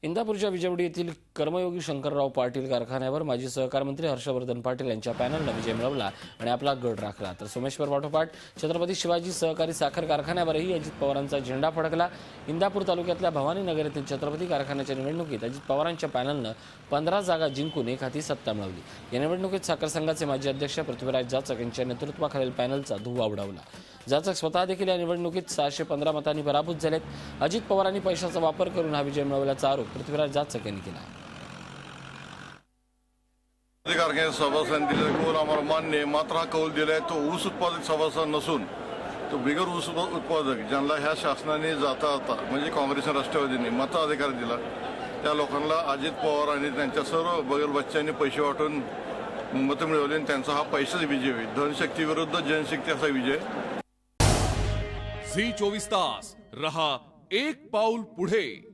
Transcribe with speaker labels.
Speaker 1: इंदापूरच्या विजवडी येथील कर्मयोगी शंकरराव पाटील कारखान्यावर माजी सहकार मंत्री हर्षवर्धन पाटील यांच्या पॅनलने विजय मिळवला आणि आपला गड राखला। तर सोमेश्वर पाठोपाठ छत्रपती शिवाजी सहकारी साखर कारखान्यावरही अजित पवारांचा झेंडा फडकला। इंदापूर तालुक्यातल्या भवानीनगर येथील छत्रपती कारखान्याच्या निवडणुकीत अजित पवारांच्या पॅनलने 15 जागा जिंकून एक हाती सत्ता मिळवली। या निवडणुकीत साखर संघाचे माजी अध्यक्ष पृथ्वीराज जाचक यांच्या नेतृत्वाखालील पॅनलचा धुव्वा उडावला। जाचक स्वतः देखील या निवडणुकीत 615 मतांनी पराभूत झालेत। अजित पवारांनी पैशाचा वापर करून हा विजय मिळवल्याचा आरोप पृथ्वीराज जाचक यांनी केला।
Speaker 2: कारखान्याच्या सभासदांनी दिलेला कौल आम्हाला मान्य आहे, मात्र हा कौल दिलाय तो ऊस उत्पादक सभासद नसून तो बिगर ऊस उत्पादक ज्यांना ह्या शासनाने जाता म्हणजे काँग्रेस आणि राष्ट्रवादीने मताधिकार दिला त्या लोकांना अजित पवार आणि त्यांच्या सर्व बगल बच्च्यांनी पैसे वाटून मतं मिळवली आणि त्यांचा हा पैशाचा विजय होईल। धनशक्ती विरुद्ध जनशक्ती असा विजय।
Speaker 3: झी 24 तास रहा एक पाऊल पुढे।